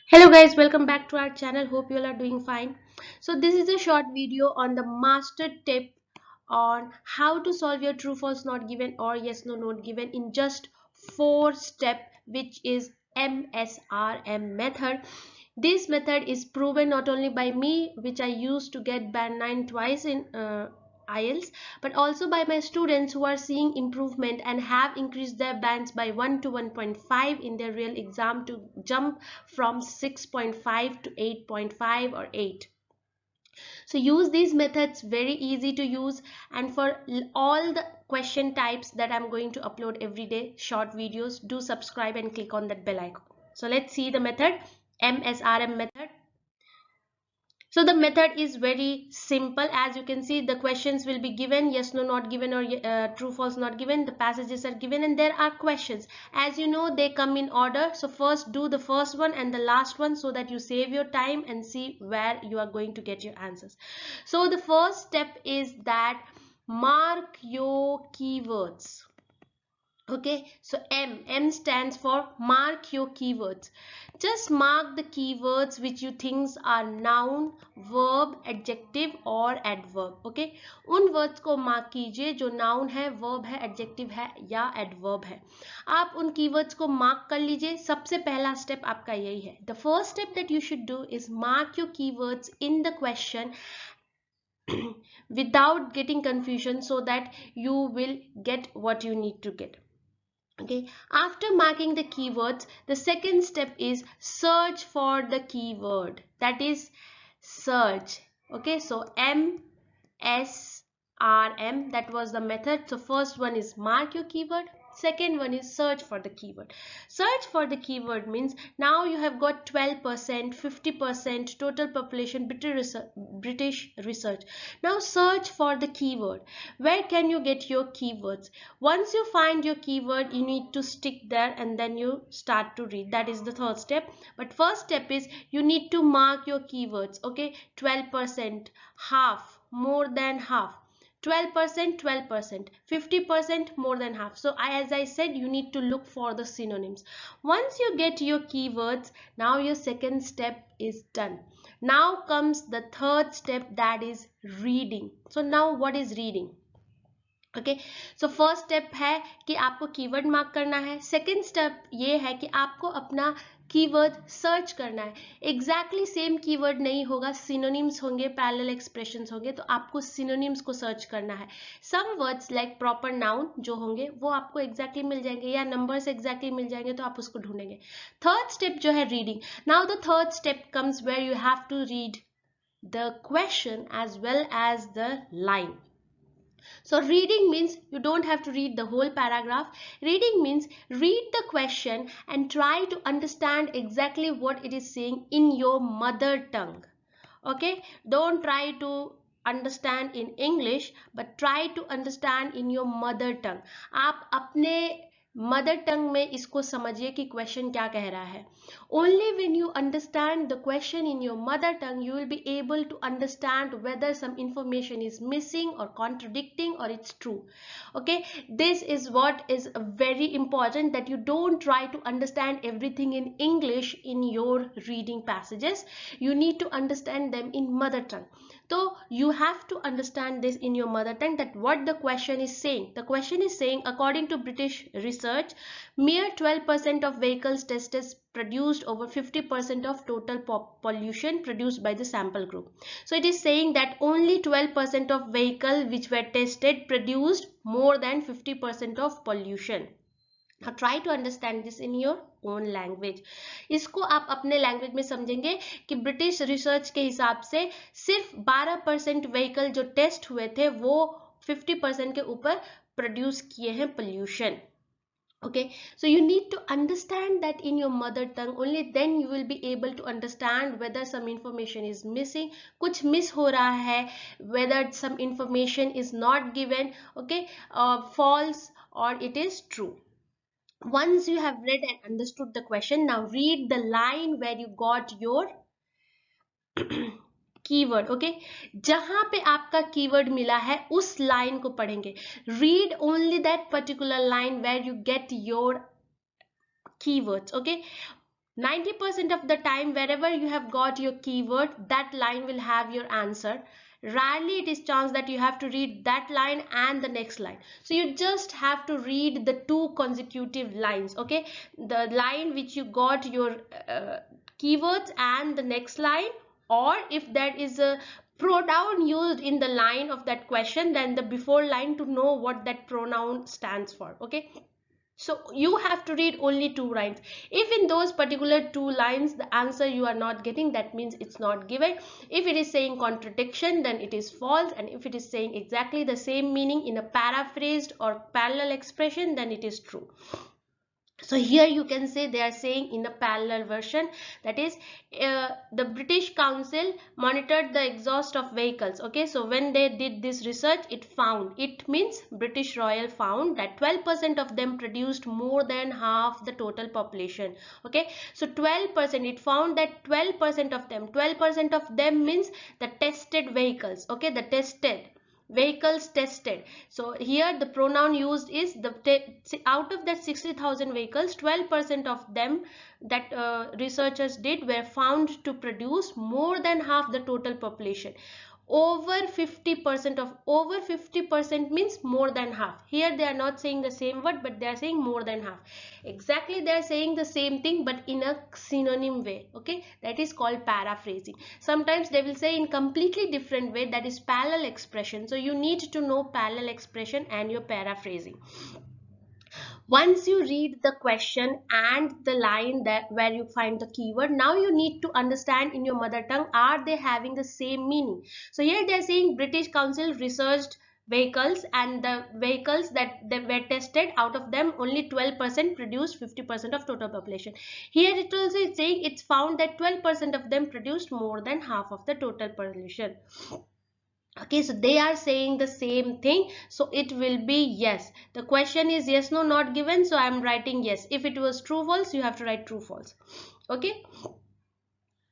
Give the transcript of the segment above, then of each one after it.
Hello guys, welcome back to our channel. Hope you all are doing fine. So this is a short video on the master tip on how to solve your true false not given or yes no not given in just 4 step, which is MSRM method. This method is proven not only by me, which I used to get band 9 twice in Ielts, but also by my students who are seeing improvement and have increased their bands by 1 to 1.5 in their real exam to jump from 6.5 to 8.5 or 8. So use these methods, very easy to use, and for all the question types that I'm going to upload every day, short videos, do subscribe and click on that bell icon. So let's see the method, MSRM method. So the method is very simple. As you can see, the questions will be given, yes no not given, or true false not given. The passages are given and there are questions. As you know, they come in order. So first do the first one and the last one so that you save your time and see where you are going to get your answers. So the first step is that mark your keywords. Okay, so M stands for mark your keywords. Just mark the keywords which you think are noun, verb, adjective और adverb. Okay, उन words को mark कीजिए जो noun है, verb है, adjective है या adverb है. आप उन keywords को mark कर लीजिए. सबसे पहला step आपका यही है. The first step that you should do is mark your keywords in the question without getting confusion so that you will get what you need to get. Okay, after marking the keywords, the second step is search for the keyword. That is search. Okay, so MSRM, that was the method. So first one is mark your keyword, second one is search for the keyword. Search for the keyword means now you have got 12%, 50% total population British research. Now search for the keyword. Where can you get your keywords? Once you find your keyword, you need to stick there and then you start to read. That is the third step. But first step is you need to mark your keywords. Okay, 12%, half, more than half. 12%, 12%, 50%, more than half. So as I said, you need to look for the synonyms. Once you get your keywords, now your second step is done. Now comes the third step, that is reading. So now what is reading? Okay, so first step है कि आपको keyword mark करना है. Second step ये है कि आपको अपना कीवर्ड सर्च करना है. एग्जैक्टली सेम कीवर्ड नहीं होगा, सिनोनिम्स होंगे, पैरेलल एक्सप्रेशंस होंगे, तो आपको सिनोनिम्स को सर्च करना है. Some words like proper noun जो होंगे वो आपको एग्जैक्टली मिल जाएंगे या नंबर्स एग्जैक्टली मिल जाएंगे, तो आप उसको ढूंढेंगे. थर्ड स्टेप जो है reading. Now the third step comes where you have to read the question as well as the line. So reading means you don't have to read the whole paragraph. Reading means read the question and try to understand exactly what it is saying in your mother tongue. Okay, don't try to understand in English, but try to understand in your mother tongue. आप अपने mother tongue में इसको समझिए कि question क्या कह रहा है. Only when you understand the question in your mother tongue, you will be able to understand whether some information is missing or contradicting or it's true. Okay, this is what is very important, that you don't try to understand everything in English in your reading passages. You need to understand them in mother tongue. So you have to understand this in your mother tongue, that what the question is saying. The question is saying, according to British research, mere 12% of vehicles tested produced over 50% of total pollution produced by the sample group. So it is saying that only 12% of vehicles which were tested produced more than 50% of pollution. Now try to understand this in your own language. इसको आप अपने language में समझेंगे कि British research के हिसाब से सिर्फ 12% व्हीकल जो टेस्ट हुए थे वो 50% के ऊपर प्रोड्यूस किए हैं pollution. Okay, so you need to understand that in your mother tongue. Only then you will be able to understand whether some information is missing, कुछ miss हो रहा है, whether some information is not given, okay, false, or it is true. Once you have read and understood the question, now read the line where you got your keyword. Okay, जहां पे आपका keyword मिला है उस line को पढ़ेंगे. Read only that particular line where you get your keywords. Okay, 90% of the time, wherever you have got your keyword, that line will have your answer. Rarely it is chance that you have to read that line and the next line. So you just have to read the two consecutive lines, okay? The line which you got your keywords and the next line, or if there is a pronoun used in the line of that question, then the before line to know what that pronoun stands for, okay? So you have to read only two lines. If in those particular two lines the answer you are not getting, that means it's not given. If it is saying contradiction, then it is false, and if it is saying exactly the same meaning in a paraphrased or parallel expression, then it is true. So here you can say they are saying in a parallel version, that is the British Council monitored the exhaust of vehicles. Okay, so when they did this research, it means British Royal found that 12% of them produced more than half the total population. Okay, so 12%, it found that 12% of them means the tested vehicles. Okay, the tested vehicles tested. So here the pronoun used is out of that 60,000 vehicles, 12% of them that researchers did were found to produce more than half the total population. Over 50% means more than half. Here they are not saying the same word, but they are saying more than half. Exactly, they are saying the same thing but in a synonym way. Okay, that is called paraphrasing. Sometimes they will say in completely different way, that is parallel expression. So you need to know parallel expression and your paraphrasing. Once you read the question and the line that where you find the keyword, now you need to understand in your mother tongue, are they having the same meaning? So here they are saying British Council researched vehicles, and the vehicles that they were tested, out of them only 12% produced 50% of total population. Here it also is saying it's found that 12% of them produced more than half of the total population. Okay, so they are saying the same thing, so it will be yes. The question is yes, no, not given, so I am writing yes. If it was true false, you have to write true false. Okay,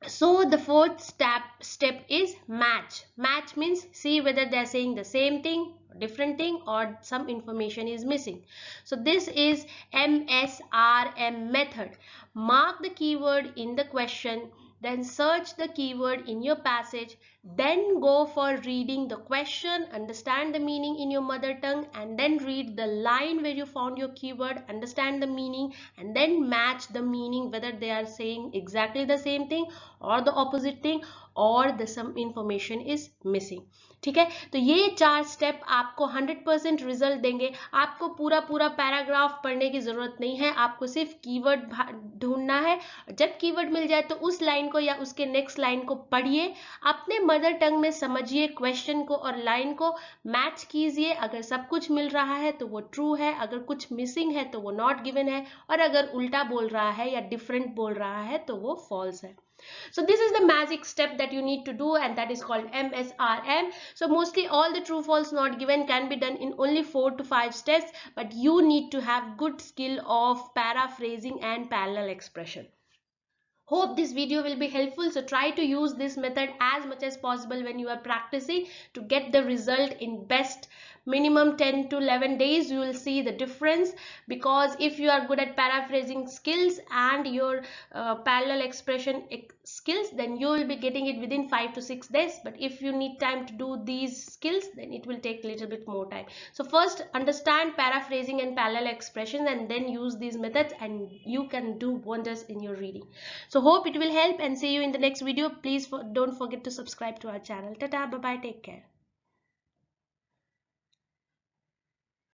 so the fourth step is match. Match means see whether they are saying the same thing, different thing, or some information is missing. So this is MSRM method. Mark the keyword in the question, then search the keyword in your passage, then go for reading the question, understand the meaning in your mother tongue, and then read the line where you found your keyword, understand the meaning, and then match the meaning whether they are saying exactly the same thing or the opposite thing, और the some information is missing. ठीक है, तो ये चार step आपको 100% result देंगे. आपको पूरा पूरा पैराग्राफ पढ़ने की जरूरत नहीं है, आपको सिर्फ कीवर्ड ढूंढना है. जब कीवर्ड मिल जाए तो उस लाइन को या उसके नेक्स्ट लाइन को पढ़िए, अपने मदर टंग में समझिए क्वेश्चन को और लाइन को, मैच कीजिए. अगर सब कुछ मिल रहा है तो वो ट्रू है, अगर कुछ मिसिंग है तो वो नॉट गिवन है, और अगर उल्टा बोल रहा है या डिफरेंट बोल रहा है तो वो फॉल्स है. So this is the magic step that you need to do, and that is called MSRM. So mostly all the true false not given can be done in only 4 to 5 steps, but you need to have good skill of paraphrasing and parallel expression. Hope this video will be helpful. So try to use this method as much as possible when you are practicing to get the result in best minimum 10 to 11 days. You will see the difference, because if you are good at paraphrasing skills and your parallel expression skills, then you will be getting it within 5 to 6 days. But if you need time to do these skills, then it will take a little bit more time. So first understand paraphrasing and parallel expressions, and then use these methods, and you can do wonders in your reading. So hope it will help, and see you in the next video. Please don't forget to subscribe to our channel. Tata, bye bye, take care.